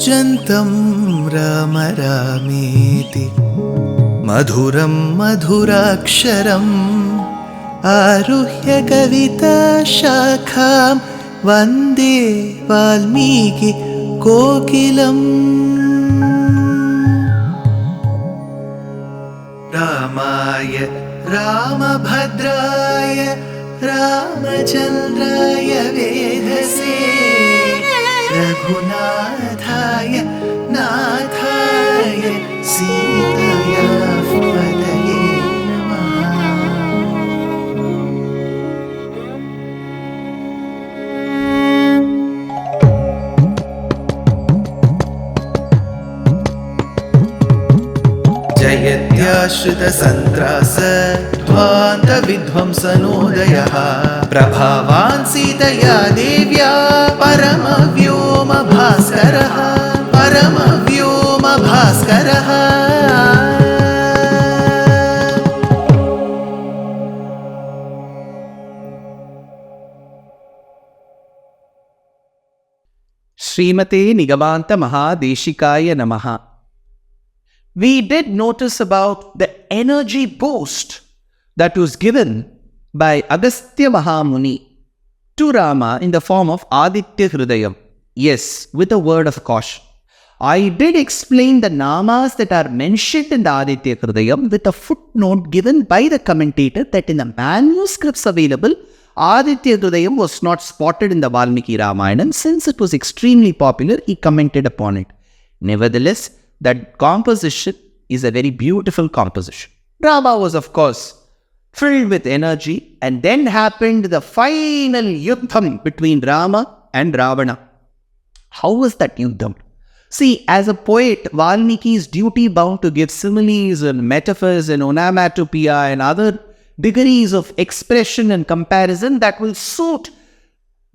कूजन्तं राम रामेति मधुरं मधुराक्षरम् आरुह्य कविताशाखां वन्दे वाल्मीकि कोकिलम्। रामाय रामभद्राय रामचन्द्राय वेधसे रघुनाथाय नाथाय सीताया पतये नमः। जयत्याश्रितसन्त्रास ध्वान्तविध्वंसनोदयः प्रभावान् सीतया देव्या परमव्योमभास्करः परमव्योमभास्करः। Srimate Nigavanta Mahadeshikaya Namaha. We did notice about the energy boost that was given by Agastya Mahamuni to Rama in the form of Aditya Hridayam. Yes, with a word of caution. I did explain the namas that are mentioned in the Aditya Hridayam with a footnote given by the commentator that in the manuscripts available, Aditya Hridayam was not spotted in the Valmiki Ramayana. Since it was extremely popular, he commented upon it. Nevertheless, that composition is a very beautiful composition. Rama was, of course, filled with energy, and then happened the final yudam between Rama and Ravana. How was that yudam? See, as a poet, Valmiki is duty bound to give similes and metaphors and onomatopoeia and other degrees of expression and comparison that will suit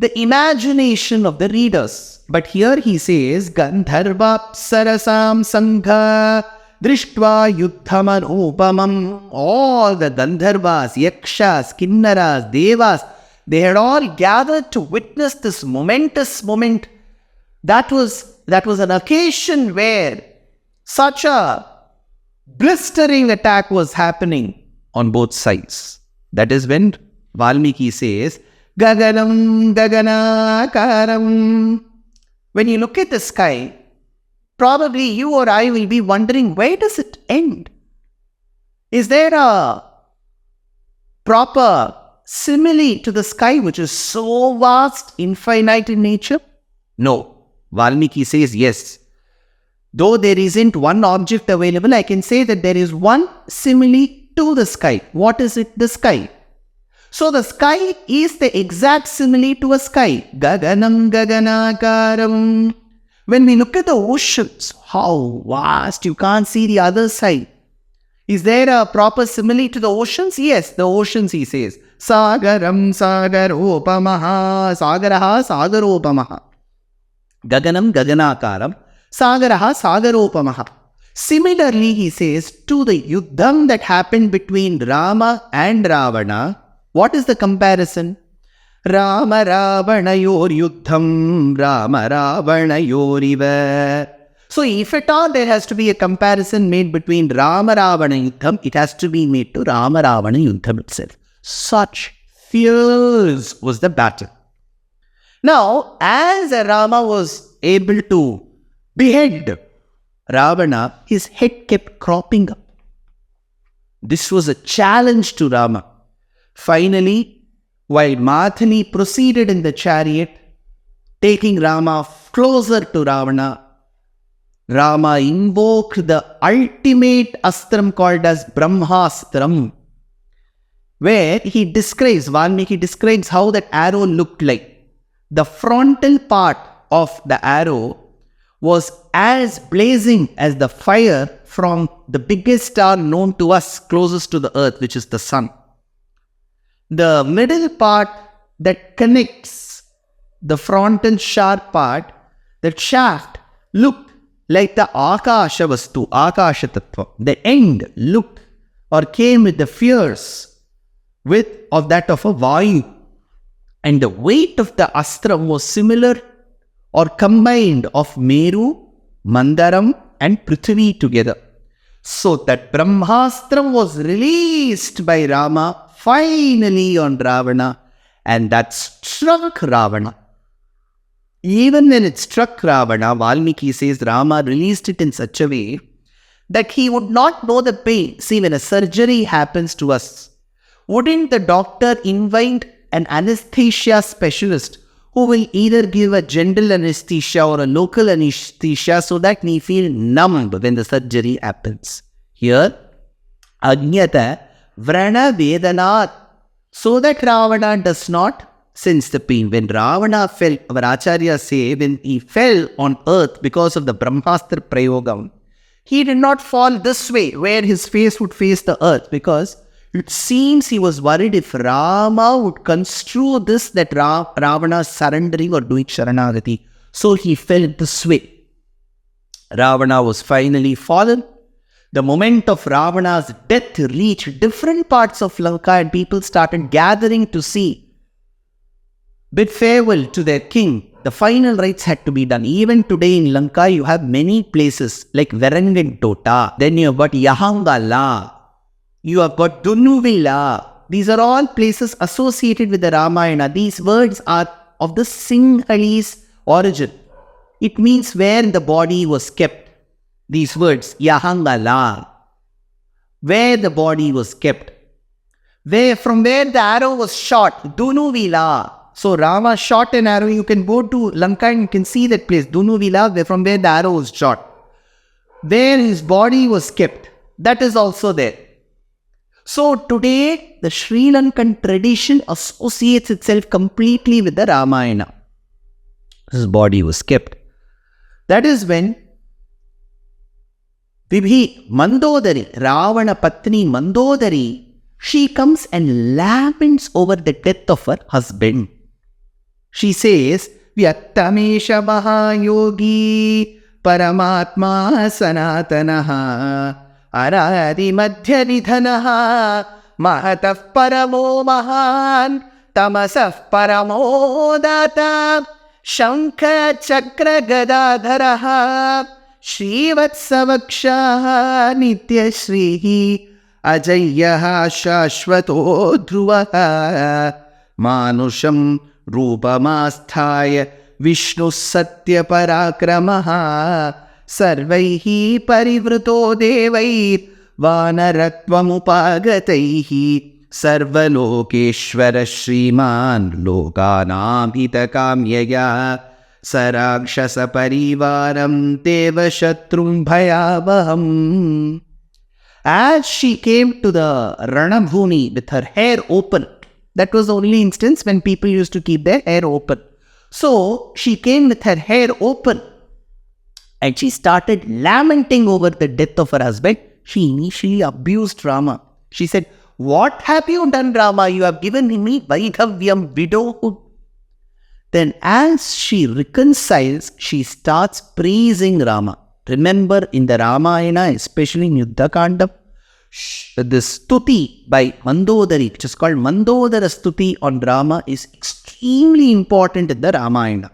the imagination of the readers. But here he says, Gandharva Sarasam Sangha Drishtva Yuddhaman Upamam. All the Gandharvas, Yakshas, Kinnaras, Devas, they had all gathered to witness this momentous moment. That was an occasion where such a blistering attack was happening on both sides. That is when Valmiki says, Gaganam Gaganakaram. When you look at the sky, probably you or I will be wondering, where does it end? Is there a proper simile to the sky which is so vast, infinite in nature? No. Valmiki says yes. Though there isn't one object available, I can say that there is one simile to the sky. What is it? The sky. So the sky is the exact simile to a sky. Gaganam Gaganakaram. When we look at the oceans, how vast, you can't see the other side. Is there a proper simile to the oceans? Yes, the oceans, he says. Sagaram Sagaropamaha. Sagaraha Sagaropamaha. Gaganam Gaganakaram. Sagaraha Sagaropamaha. Similarly, he says, to the yudam that happened between Rama and Ravana, what is the comparison? Rama Ravanayor yudham, Rama Ravanayoriva. So if at all there has to be a comparison made between Rama Ravana yudham, it has to be made to Rama Ravana yudham itself. Such fierce was the battle. Now, as Rama was able to behead Ravana, his head kept cropping up. This was a challenge to Rama. Finally, while Mathani proceeded in the chariot, taking Rama closer to Ravana, Rama invoked the ultimate astram called as Brahmastram, where Valmiki describes how that arrow looked like. The frontal part of the arrow was as blazing as the fire from the biggest star known to us closest to the earth, which is the sun. The middle part that connects the frontal sharp part, that shaft, looked like the Akasha Vastu, Akasha Tattva. The end looked or came with the fierce width of that of a Vayu. And the weight of the astram was similar or combined of Meru Mandaram and Prithvi together. So that Brahmastram was released by Rama finally on Ravana, and that struck Ravana. Even when it struck Ravana, Valmiki says Rama released it in such a way that he would not know the pain. See, when a surgery happens to us, wouldn't the doctor invite an anesthesia specialist who will either give a general anesthesia or a local anesthesia so that we feel numb when the surgery happens? Here, Ajnata Vrana Vedanat, so that Ravana does not sense the pain. When Ravana fell, our Acharyas say, when he fell on earth because of the Brahmastra Prayogam, he did not fall this way, where his face would face the earth, because it seems he was worried if Rama would construe this that Ravana surrendering or doing Sharanagati. So he fell this way. Ravana was finally fallen. The moment of Ravana's death reached different parts of Lanka, and people started gathering to bid farewell to their king. The final rites had to be done. Even today in Lanka, you have many places like Verangantota. Then you have got Yahangala. You have got Dunuvila. These are all places associated with the Ramayana. These words are of the Sinhalese origin. It means where the body was kept. These words, Yahangala, where the body was kept. From where the arrow was shot, Dunuvila. So Rama shot an arrow. You can go to Lanka and you can see that place, Dunuvila, from where the arrow was shot. Where his body was kept, that is also there. So today, the Sri Lankan tradition associates itself completely with the Ramayana. His body was kept. That is when Mandodari, Ravana Patni Mandodari, she comes and laments over the death of her husband. She says, Vyattamesha Mahayogi Paramatma Sanatanaha Aradi Madhyanidhanaha Mahataf Paramo Mahan Tamasaf Paramo Data Shankha Chakra Gadadharaha Srivatsavakshaha Nitya Shrihi Ajayaha Shashvato Dhruvaha Manusham Rupamasthaya Vishnu Satya Parakramaha Sarvaihi Parivruto Devair Vanaratvamupagataihi Sarvalokeshwara Shriman Lokanam Hitakamyaya Sarakshasa Parivaram Deva Shatrum Bhayavaham. As she came to the Ranabhumi with her hair open, that was the only instance when people used to keep their hair open. So she came with her hair open and she started lamenting over the death of her husband. She initially abused Rama. She said, "What have you done, Rama? You have given me Vaidhavyam, widowhood." Then as she reconciles, she starts praising Rama. Remember, in the Ramayana, especially in Yuddha Kandam, this stuti by Mandodari, which is called Mandodara Stuti on Rama, is extremely important in the Ramayana.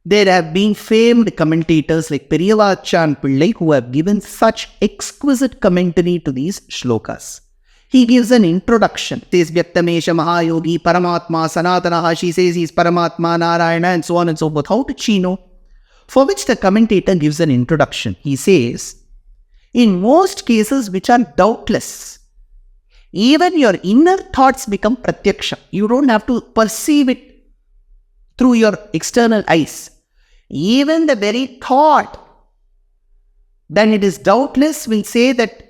There have been famed commentators like Periyavachan Pillai who have given such exquisite commentary to these shlokas. He gives an introduction. Says Vyaktamesha Mahayogi Paramatma Sanatanaha. She says he is Paramatma Narayana and so on and so forth. How did she know? For which the commentator gives an introduction. He says, in most cases which are doubtless, even your inner thoughts become pratyaksha. You don't have to perceive it through your external eyes. Even the very thought, then it is doubtless, will say that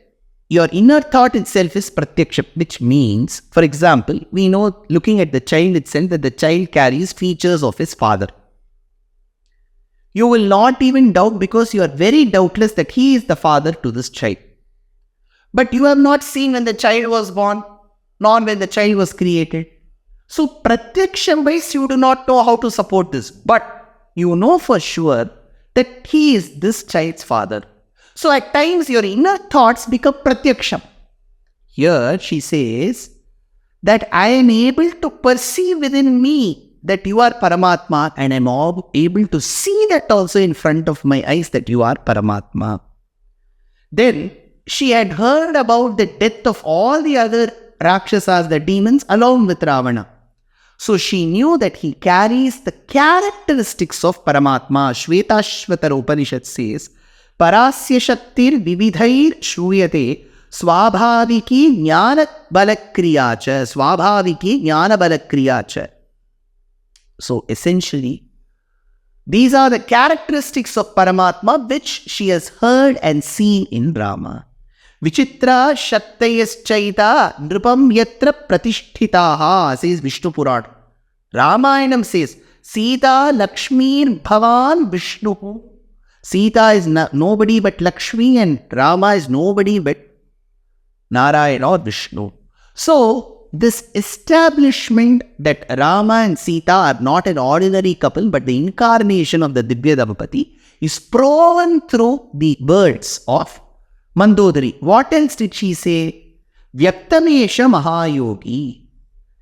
your inner thought itself is pratyaksha, which means, for example, we know looking at the child itself that the child carries features of his father. You will not even doubt because you are very doubtless that he is the father to this child. But you have not seen when the child was born, nor when the child was created. So pratyaksham wise, you do not know how to support this. But you know for sure that he is this child's father. So at times your inner thoughts become pratyaksham. Here she says that I am able to perceive within me that you are Paramatma, and I'm able to see that also in front of my eyes that you are Paramatma. Then she had heard about the death of all the other Rakshasas, the demons, along with Ravana. So she knew that he carries the characteristics of Paramatma. Shvetashvatara Upanishad says, Parasya Shaktir Vividhair Shruyate Swabhaviki Jnana Balakriyacha. Swabhaviki Jnana Balakriyacha. So essentially, these are the characteristics of Paramatma which she has heard and seen in Rama. Vichitra Shaktayaschaita Nrupam Yatra Pratishtitaha, says Vishnu Purana. Ramayanam says, Sita Lakshmir Bhavan Vishnu. Sita is nobody but Lakshmi, and Rama is nobody but Narayana or Vishnu. So, this establishment that Rama and Sita are not an ordinary couple but the incarnation of the Divya Damapati is proven through the words of Mandodari. What else did she say? Vyaktamesha Mahayogi.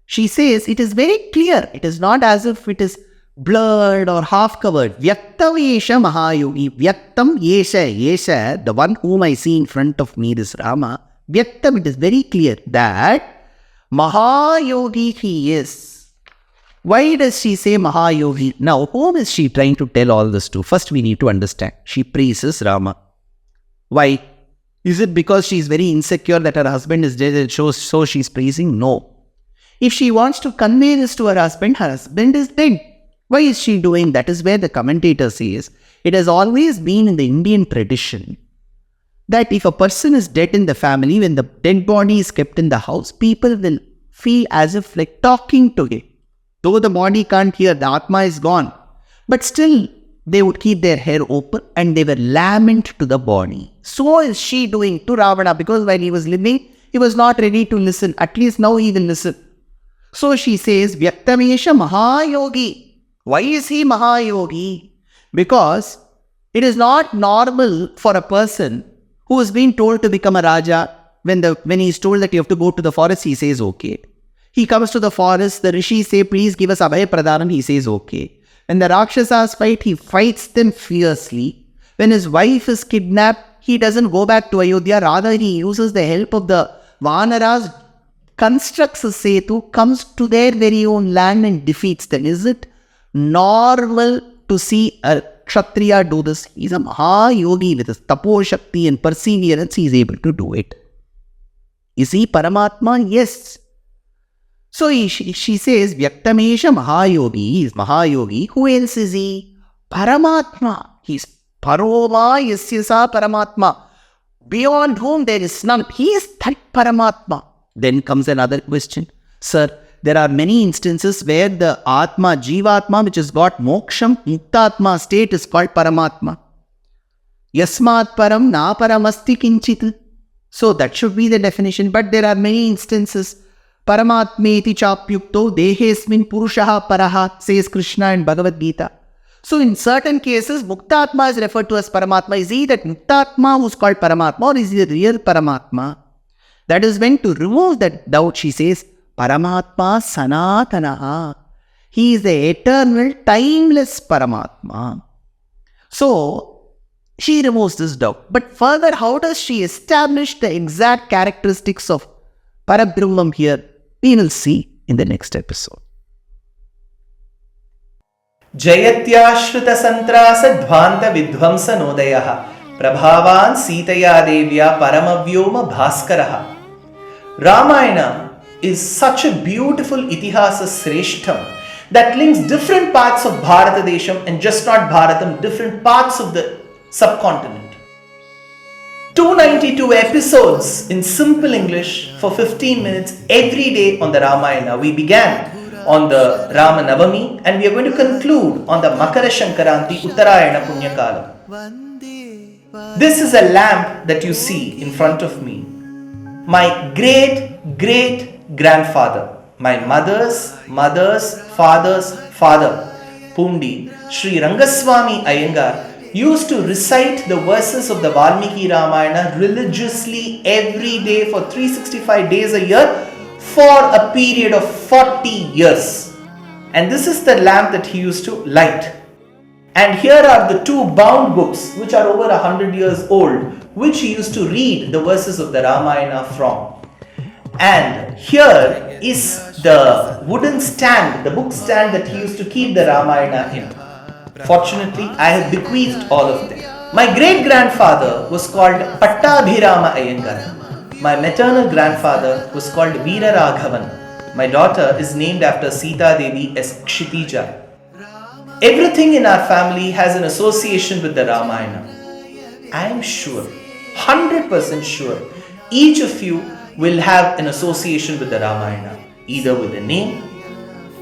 She says it is very clear. It is not as if it is blurred or half covered. Vyaktamesha Mahayogi. Vyaktam Yesha, the one whom I see in front of me, this Rama. Vyaktam, it is very clear that Mahayogi he is. Why does she say Mahayogi? Now, whom is she trying to tell all this to? First, we need to understand. She praises Rama. Why? Is it because she is very insecure that her husband is dead, so she is praising? No. If she wants to convey this to her husband is dead. Why is she doing? That is where the commentator says, it has always been in the Indian tradition that if a person is dead in the family, when the dead body is kept in the house, people will feel as if like talking to him. Though the body can't hear, the Atma is gone. But still, they would keep their hair open and they will lament to the body. So is she doing to Ravana, because when he was living, he was not ready to listen. At least now he will listen. So she says, Vyaktamesha Mahayogi. Why is he Mahayogi? Because it is not normal for a person who has been told to become a Raja. When he is told that you have to go to the forest, he says okay. He comes to the forest, the rishis say, please give us Abhay Pradhanam, he says okay. When the Rakshasas fight, he fights them fiercely. When his wife is kidnapped, he doesn't go back to Ayodhya, rather he uses the help of the Vanaras, constructs a setu, comes to their very own land and defeats them. Is it normal to see a Kshatriya do this? He is a Mahayogi with his tapo shakti and perseverance, he is able to do it. Is he Paramatma? Yes. So she says, Vyaktamesha Mahayogi, he is Mahayogi. Who else is he? Paramatma. He is Paroma Yasyasa Paramatma. Beyond whom there is none. He is that Paramatma. Then comes another question. Sir, there are many instances where the Atma, Jivatma, which has got moksham, Muktatma state is called Paramatma. Yasmat Param Na Paramasti Kinchit. So that should be the definition. But there are many instances. Paramatmeti Chapyukto Dehesmin Purushaha Paraha, says Krishna in Bhagavad Gita. So in certain cases, Muktatma is referred to as Paramatma. Is he that Muktatma who is called Paramatma, or is he the real Paramatma? That is when, to remove that doubt, she says, Paramatma Sanatanaha. He is the eternal, timeless Paramatma. So, she removes this doubt. But further, how does she establish the exact characteristics of Parabrahman here? We will see in the next episode. Jayatyashruta Santrasa Dhvanta Vidvamsa Nodayaha Prabhavan Sitaya Devya Paramavyoma Bhaskaraha. Ramayana is such a beautiful itihasa sreshtham that links different parts of Bharata Desham, and just not Bharatam, different parts of the subcontinent. 292 episodes in simple English for 15 minutes every day on the Ramayana. We began on the Rama Navami and we are going to conclude on the Makara Shankaranti Uttarayana Punyakalam. This is a lamp that you see in front of me. My great grandfather, my mother's father's father, Pundi, Sri Rangaswamy Iyengar, used to recite the verses of the Valmiki Ramayana religiously every day for 365 days a year for a period of 40 years. And this is the lamp that he used to light. And here are the two bound books, which are over 100 years old, which he used to read the verses of the Ramayana from. And here is the wooden stand, the book stand that he used to keep the Ramayana in. Fortunately, I have bequeathed all of them. My great grandfather was called Pattabhirama Iyengar. My maternal grandfather was called Veera Raghavan. My daughter is named after Sita Devi as Kshitija. Everything in our family has an association with the Ramayana. I am sure, 100% sure, each of you will have an association with the Ramayana, either with a name,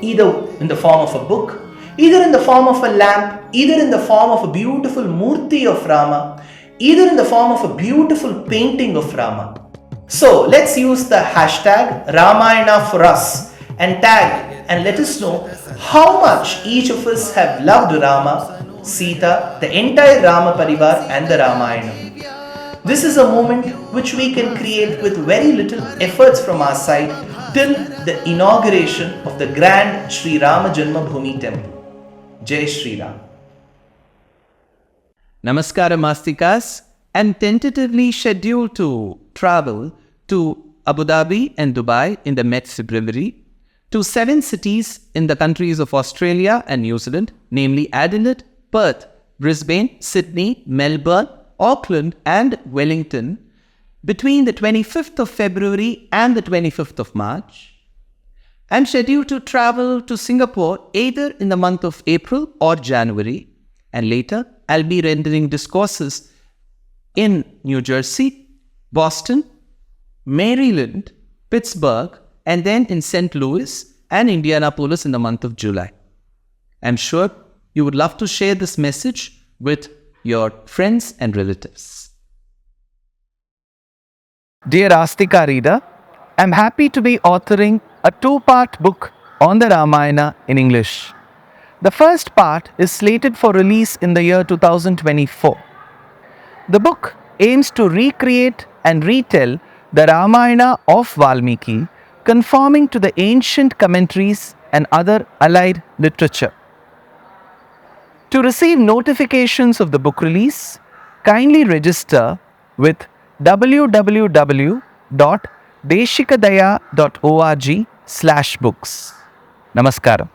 either in the form of a book, either in the form of a lamp, either in the form of a beautiful murti of Rama, either in the form of a beautiful painting of Rama. So let's use the hashtag Ramayana for us and tag and let us know how much each of us have loved Rama, Sita, the entire Rama Parivar and the Ramayana. This is a moment which we can create with very little efforts from our side till the inauguration of the grand Sri Rama Janmabhoomi temple. Jai Shri Ram. Namaskara Mastikas. I'm tentatively scheduled to travel to Abu Dhabi and Dubai in the Met Brewery, to 7 cities in the countries of Australia and New Zealand, namely Adelaide, Perth, Brisbane, Sydney, Melbourne, Auckland and Wellington between the 25th of February and the 25th of March. I'm scheduled to travel to Singapore either in the month of April or January, and later I'll be rendering discourses in New Jersey, Boston, Maryland, Pittsburgh, and then in St. Louis and Indianapolis in the month of July. I'm sure you would love to share this message with your friends and relatives. Dear Astika reader, I'm happy to be authoring a 2-part book on the Ramayana in English. The first part is slated for release in the year 2024. The book aims to recreate and retell the Ramayana of Valmiki, conforming to the ancient commentaries and other allied literature. To receive notifications of the book release, kindly register with www.deshikadaya.org/books. Namaskaram.